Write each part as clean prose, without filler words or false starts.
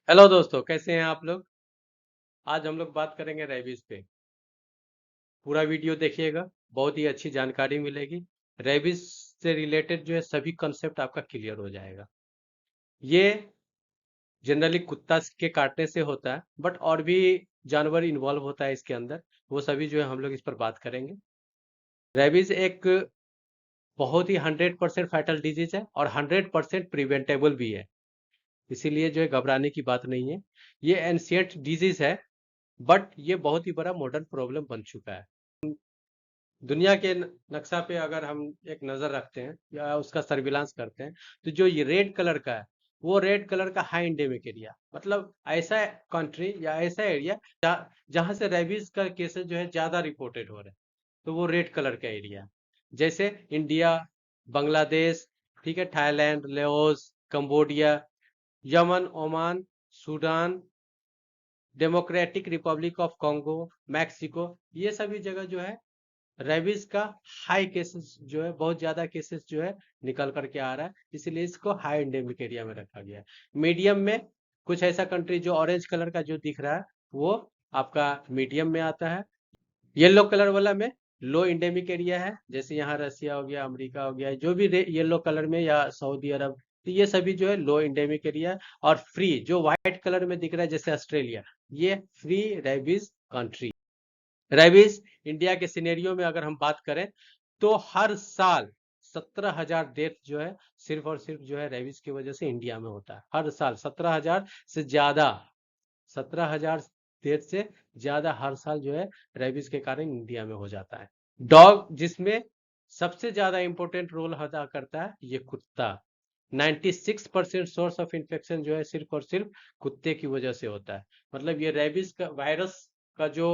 Hello दोस्तों, कैसे हैं आप लोग। आज हम लोग बात करेंगे रेबीज पे। पूरा वीडियो देखिएगा, बहुत ही अच्छी जानकारी मिलेगी। रेबीज से रिलेटेड जो है सभी कंसेप्ट आपका क्लियर हो जाएगा। ये जनरली कुत्ता के काटने से होता है, बट और भी जानवर इन्वॉल्व होता है इसके अंदर। वो सभी जो है हम लोग इस पर बात करेंगे। रेबीज एक बहुत ही 100% फैटल डिजीज है और 100% प्रिवेंटेबल भी है। इसीलिए जो है घबराने की बात नहीं है। ये एंशियंट डिजीज है, बट ये बहुत ही बड़ा मॉडर्न प्रॉब्लम बन चुका है। दुनिया के नक्शा पे अगर हम एक नजर रखते हैं या उसका सर्विलांस करते हैं, तो जो ये रेड कलर का है, वो रेड कलर का हाई इंडेमिक एरिया, मतलब ऐसा कंट्री या ऐसा एरिया जहां से रेबीज का केसेस जो है ज्यादा रिपोर्टेड हो रहे हैं। तो वो रेड कलर का एरिया, जैसे इंडिया, बांग्लादेश, ठीक है, Thailand, Laos, Cambodia, Yemen, Oman, Sudan, democratic Republic of Congo, Mexico, ये सभी जगह जो है रेबीज का हाई केसेस जो है, बहुत ज्यादा केसेस जो है निकल करके आ रहा है। इसलिए इसको हाई एंडेमिक एरिया में रखा गया है। मीडियम में कुछ ऐसा कंट्री जो ऑरेंज कलर का जो दिख रहा है, वो आपका मीडियम में आता है। येलो कलर वाला में लो इंडेमिक एरिया है, जैसे यहाँ रसिया हो गया, अमेरिका हो गया, जो भी येलो कलर में, या सऊदी अरब, तो ये सभी जो है लो इंडेमिक एरिया है। और फ्री जो व्हाइट कलर में दिख रहा है, जैसे ऑस्ट्रेलिया, ये free rabies country. Rabies India के सिनेरियो में अगर हम बात करें, तो हर साल 17,000 डेथ जो है सिर्फ और सिर्फ जो है रेबीज की वजह से इंडिया में होता है। हर साल 17,000 से ज्यादा, 17,000 डेथ से ज्यादा हर साल जो है रेबीज के कारण इंडिया में हो जाता है। डॉग जिसमें सबसे ज्यादा इंपॉर्टेंट रोल अदा करता है, ये कुत्ता। 96% सोर्स ऑफ इन्फेक्शन जो है सिर्फ और सिर्फ कुत्ते की वजह से होता है। मतलब ये रेबीज का वायरस का जो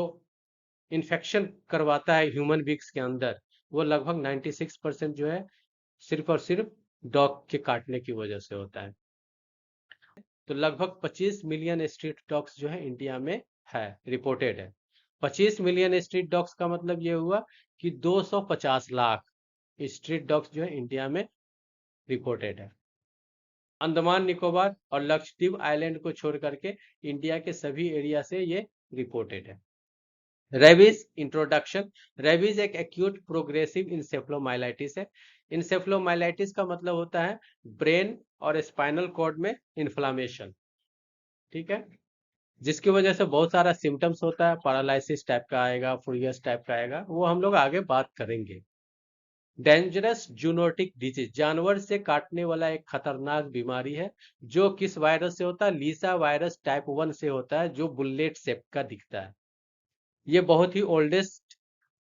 इन्फेक्शन करवाता है ह्यूमन बींग्स के अंदर, वो लगभग 96% जो है सिर्फ और सिर्फ डॉग के काटने की वजह से होता है। तो लगभग 25 मिलियन स्ट्रीट डॉग्स जो है इंडिया में है, रिपोर्टेड है। 25 मिलियन स्ट्रीट डॉग्स का मतलब ये हुआ कि 250 लाख स्ट्रीट डॉग्स जो है इंडिया में रिपोर्टेड है। अंडमान निकोबार और लक्षद्वीप आइलैंड को छोड़ करके इंडिया के सभी एरिया से ये रिपोर्टेड है। Rabies introduction. रेबीज एक एक्यूट प्रोग्रेसिव इंसेफ्लोमाइलाइटिस है। इंसेफ्लोमाइलाइटिस का मतलब होता है ब्रेन और स्पाइनल कॉर्ड में इन्फ्लामेशन, ठीक है, जिसकी वजह से बहुत सारा सिम्टम्स होता है। पैरालिसिस टाइप का आएगा, फुरियस टाइप का आएगा, वो हम लोग आगे बात करेंगे। डेंजरस जूनोटिक डिजीज, जानवर से काटने वाला एक खतरनाक बीमारी है। जो किस वायरस से होता है? लीसा वायरस टाइप 1 से होता है, जो बुलेट शेप का दिखता है। ये बहुत ही ओल्डेस्ट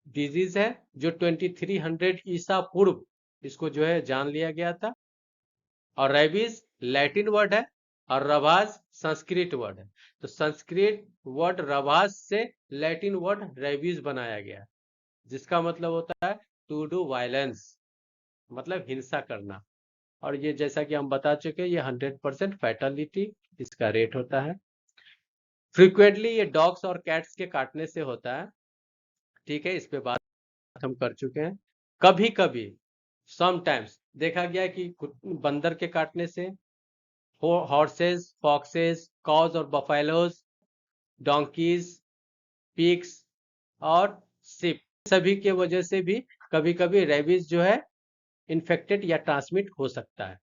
डिजीज है, जो 2300 ईसा पूर्व इसको जो है जान लिया गया था। और रेबीज लैटिन वर्ड है और रबाज संस्कृत वर्ड है। तो संस्कृत वर्ड रबाज से लैटिन वर्ड रेबीज बनाया गया, जिसका मतलब होता है टू डू वायलेंस, मतलब हिंसा करना। और ये जैसा कि हम बता चुके हैं, ये 100% फैटलिटी इसका रेट होता है। फ्रीक्वेंटली ये डॉग्स और कैट्स के काटने से होता है, ठीक है, इस पे बात हम कर चुके हैं। कभी कभी समटाइम्स देखा गया कि बंदर के काटने से, हॉर्सेस, फॉक्सेस, कॉज और बफेलोज, डोंकीज, पिग्स और सिप, सभी के वजह से भी कभी कभी रेबीज जो है इन्फेक्टेड या ट्रांसमिट हो सकता है।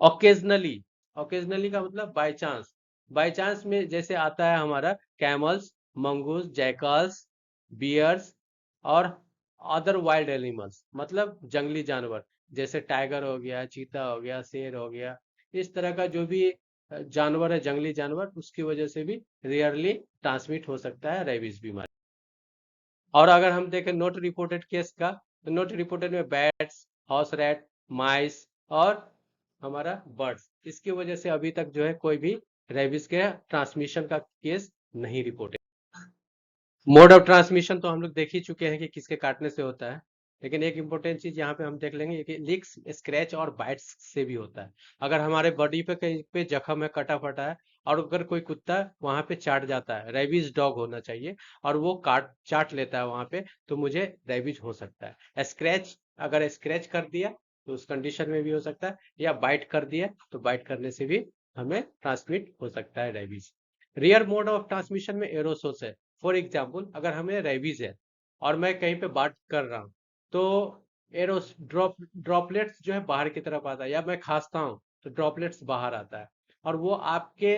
ओकेजनली, ओकेजनली का मतलब बाय चांस। बाय चांस में जैसे आता है हमारा कैमल्स, मंगूस, जैकल्स, बियर्स और अदर वाइल्ड एनिमल्स, मतलब जंगली जानवर, जैसे टाइगर हो गया, चीता हो गया, शेर हो गया, इस तरह का जो भी जानवर है, जंगली जानवर, उसकी वजह से भी रेयरली ट्रांसमिट हो सकता है रेबीज बीमारी। और अगर हम देखें नोट रिपोर्टेड केस का, तो नोट रिपोर्टेड में बैट्स, हाउस रैट, माइस और हमारा बर्ड्स, इसकी वजह से अभी तक जो है कोई भी रेबीज के ट्रांसमिशन का केस नहीं रिपोर्टेड। मोड ऑफ ट्रांसमिशन तो हम लोग देख ही चुके हैं कि किसके काटने से होता है, लेकिन एक इंपॉर्टेंट चीज यहाँ पे हम देख लेंगे कि लिक्स, स्क्रैच और बाइट्स से भी होता है। अगर हमारे बॉडी पे कहीं पे जख्म है, कटा फटा है, और अगर कोई कुत्ता वहां पे चाट जाता है, रेबीज डॉग होना चाहिए, और वो काट चाट लेता है वहां पे, तो मुझे रेबीज हो सकता है। स्क्रैच, अगर स्क्रैच कर दिया तो उस कंडीशन में भी हो सकता है, या बाइट कर दिया तो बाइट करने से भी हमें ट्रांसमिट हो सकता है rabies. Rear mode of transmission में एरोसोल्स है। फॉर एग्जाम्पल, अगर हमें रेबीज है और मैं कहीं पे बात कर रहा हूँ तो एरोस ड्रॉपलेट्स जो है बाहर की तरफ आता है, या मैं खांसता हूँ तो ड्रॉपलेट्स बाहर आता है और वो आपके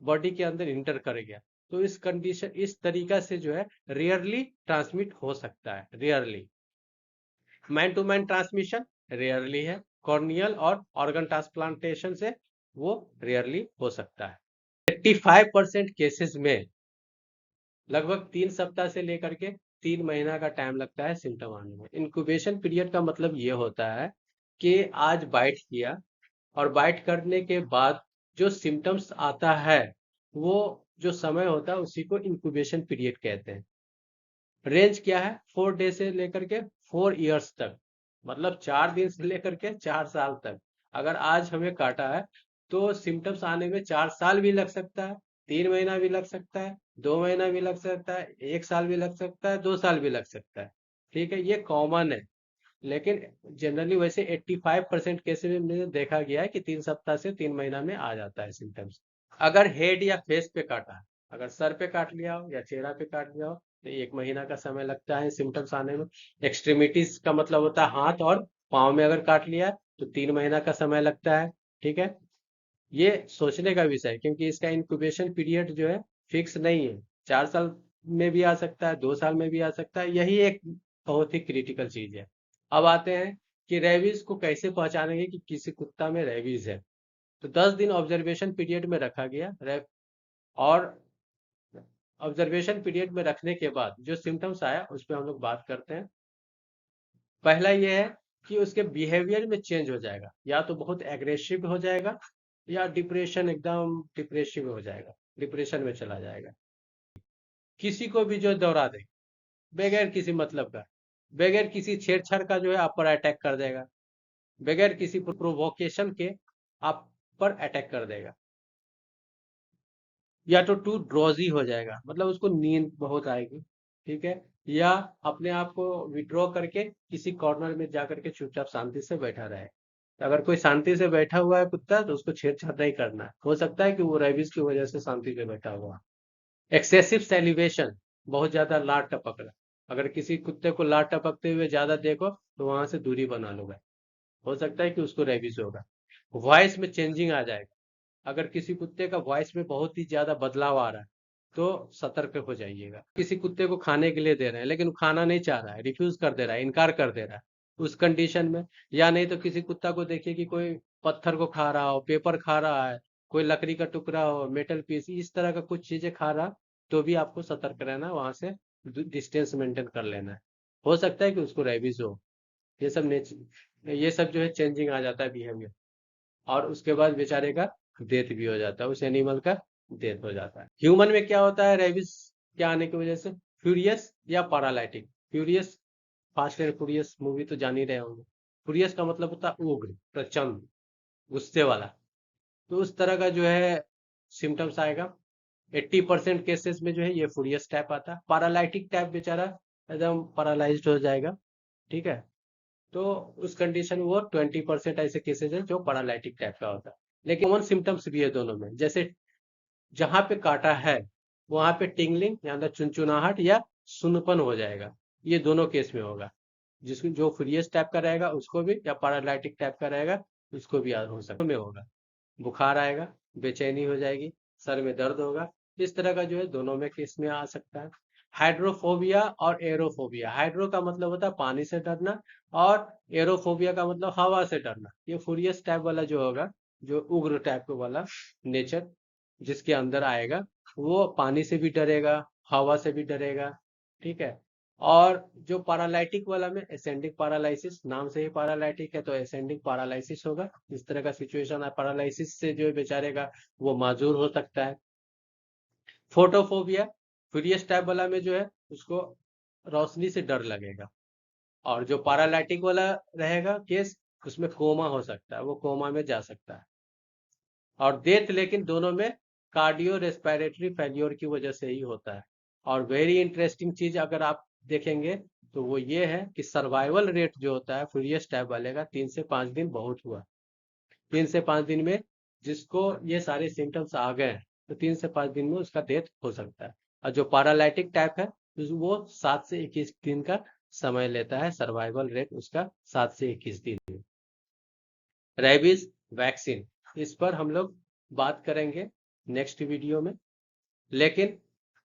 बॉडी के अंदर इंटर कर गया। तो इस कंडीशन, इस तरीका से जो है रेयरली ट्रांसमिट हो सकता है, rarely. Man to man transmission rarely है। कॉर्नियल और ऑर्गन ट्रांसप्लांटेशन से वो रेयरली हो सकता है। 85% केसेस में लगभग 3 सप्ताह से लेकर के 3 महीना का टाइम लगता है सिम्टम आने में। इंक्यूबेशन पीरियड का मतलब ये होता है कि आज बाइट किया और बाइट करने के बाद जो सिम्टम्स आता है, वो जो समय होता है उसी को इंक्यूबेशन पीरियड कहते हैं। रेंज क्या है? 4 डे से लेकर के 4 इयर्स तक, मतलब 4 दिन से लेकर के 4 साल तक। अगर आज हमें काटा है तो सिम्टम्स आने में 4 साल भी लग सकता है, 3 महीना भी लग सकता है, 2 महीना भी लग सकता है, 1 साल भी लग सकता है, 2 साल भी लग सकता है। ठीक है, ये कॉमन है। लेकिन जनरली वैसे 85% केसेस में देखा गया है कि 3 सप्ताह से 3 महीना में आ जाता है सिम्टम्स। अगर हेड या फेस पे काटा है, अगर सर पे काट लिया हो या चेहरा पे काट लिया हो तो 1 महीना का समय लगता है सिम्टम्स आने में। एक्सट्रीमिटीज का मतलब होता है हाथ और पाँव में अगर काट लिया है तो 3 महीना का समय लगता है। ठीक है, ये सोचने का विषय है क्योंकि इसका इंक्यूबेशन पीरियड जो है फिक्स नहीं है। 4 साल में भी आ सकता है, 2 साल में भी आ सकता है। यही एक बहुत ही क्रिटिकल चीज है। अब आते हैं कि रेबीज को कैसे पहचानेंगे कि किसी कुत्ता में रेबीज है। तो 10 दिन ऑब्जर्वेशन पीरियड में रखा गया और ऑब्जर्वेशन पीरियड में रखने के बाद जो सिम्टम्स आया उस पर हम लोग बात करते हैं। पहला ये है कि उसके बिहेवियर में चेंज हो जाएगा, या तो बहुत एग्रेसिव हो जाएगा या डिप्रेशन, एकदम डिप्रेसिव हो जाएगा, डिप्रेशन में चला जाएगा। किसी को भी जो दौड़ा दे बगैर किसी मतलब का, बगैर किसी छेड़छाड़ का जो है आप पर अटैक कर देगा, बगैर किसी प्रोवोकेशन के आप पर अटैक कर देगा। या तो टू ड्रॉजी हो जाएगा, मतलब उसको नींद बहुत आएगी। ठीक है, या अपने आप को विड्रॉ करके किसी कॉर्नर में जा करके चुपचाप शांति से बैठा रहे। अगर कोई शांति से बैठा हुआ है कुत्ता तो उसको छेड़छाड़ नहीं करना है। हो सकता है कि वो रेबीज की वजह से शांति से बैठा हुआ है। एक्सेसिव सेलिब्रेशन, बहुत ज्यादा लार टपक रहा। अगर किसी कुत्ते को लार टपकते हुए ज्यादा देखो तो वहां से दूरी बना लो भाई, हो सकता है कि उसको रेबीज होगा। वॉइस में चेंजिंग आ जाएगा। अगर किसी कुत्ते का वॉइस में बहुत ही ज्यादा बदलाव आ रहा है तो सतर्क हो जाइएगा। किसी कुत्ते को खाने के लिए दे रहे हैं लेकिन वो खाना नहीं चाह रहा है, रिफ्यूज कर दे रहा है, इनकार कर दे रहा है, उस कंडीशन में। या नहीं तो किसी कुत्ता को देखिए कि कोई पत्थर को खा रहा हो, पेपर खा रहा है, कोई लकड़ी का टुकड़ा हो, मेटल पीस, इस तरह का कुछ चीजें खा रहा, तो भी आपको सतर्क रहना है, वहां से डिस्टेंस मेंटेन कर लेना है। हो सकता है कि उसको रेबीज हो। ये सब ये सब जो है चेंजिंग आ जाता है बिहेवियर, और उसके बाद बेचारे का डेथ भी हो जाता है, उस एनिमल का डेथ हो जाता है। ह्यूमन में क्या होता है रेबिस के आने की वजह से? फ्यूरियस या paralytic. Furious, fast and furious movie तो जान ही रहे होंगे। फ्यूरियस का मतलब होता है उग्र, प्रचंड, गुस्से वाला। तो उस तरह का जो है सिम्टम्स आएगा। 80% केसेस में जो है ये फ्यूरियस टाइप आता है। पैरालाइटिक टाइप बेचारा एकदम पैरालाइज्ड हो जाएगा। ठीक है, तो उस कंडीशन में वो 20% ऐसे केसेस हैं जो पैरालाइटिक टाइप का होता है। लेकिन कॉमन सिम्टम्स भी है दोनों में। जैसे जहां पे काटा है वहां पे टिंगलिंग या अंदर चुनचुनाहट या सुनपन हो जाएगा। ये दोनों केस में होगा। जिसको जो फ्यूरियस टाइप का रहेगा उसको भी, या पैरालाइटिक टाइप का रहेगा उसको भी हो सकता में होगा। बुखार आएगा, बेचैनी हो जाएगी, सर में दर्द होगा। इस तरह का जो है दोनों में केस में आ सकता है। हाइड्रोफोबिया और एरोफोबिया। हाइड्रो का मतलब होता है पानी से डरना, और एरोफोबिया का मतलब हवा से डरना। ये फ्यूरियस टाइप वाला जो होगा, जो उग्र टाइप वाला नेचर जिसके अंदर आएगा, वो पानी से भी डरेगा, हवा से भी डरेगा। ठीक है, और जो पैरालाइटिक वाला में एसेंडिक पैरालिसिस, नाम से ही पैरालाइटिक है तो एसेंडिक पैरालिसिस होगा। इस तरह का सिचुएशन है, पैरालिसिस से जो बेचारे का वो माजूर हो सकता है। फोटोफोबिया, फ्यूरियस टाइप वाला में जो है उसको रोशनी से डर लगेगा। और जो पैरालाइटिक वाला रहेगा केस, उसमें कोमा हो सकता है, वो कोमा में जा सकता है। और डेथ लेकिन दोनों में कार्डियो रेस्पिरेटरी फेल्योर की वजह से ही होता है। और वेरी इंटरेस्टिंग चीज अगर आप देखेंगे तो वो ये है कि सर्वाइवल रेट जो होता है फ्यूरियस टाइप वाले का 3 से 5 दिन बहुत हुआ। 3 से 5 दिन में जिसको ये सारे सिम्टम्स आ गए हैं तो 3 से 5 दिन में उसका डेथ हो सकता है। और जो पैरालाइटिक टाइप है वो 7 से 21 दिन का समय लेता है, सर्वाइवल रेट उसका 7 से 21 दिन। रेबीज वैक्सीन, इस पर हम लोग बात करेंगे नेक्स्ट वीडियो में। लेकिन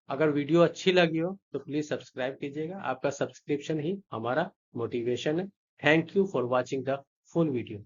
अगर वीडियो अच्छी लगी हो तो प्लीज सब्सक्राइब कीजिएगा, आपका सब्सक्रिप्शन ही हमारा मोटिवेशन है। Thank you for watching the full video.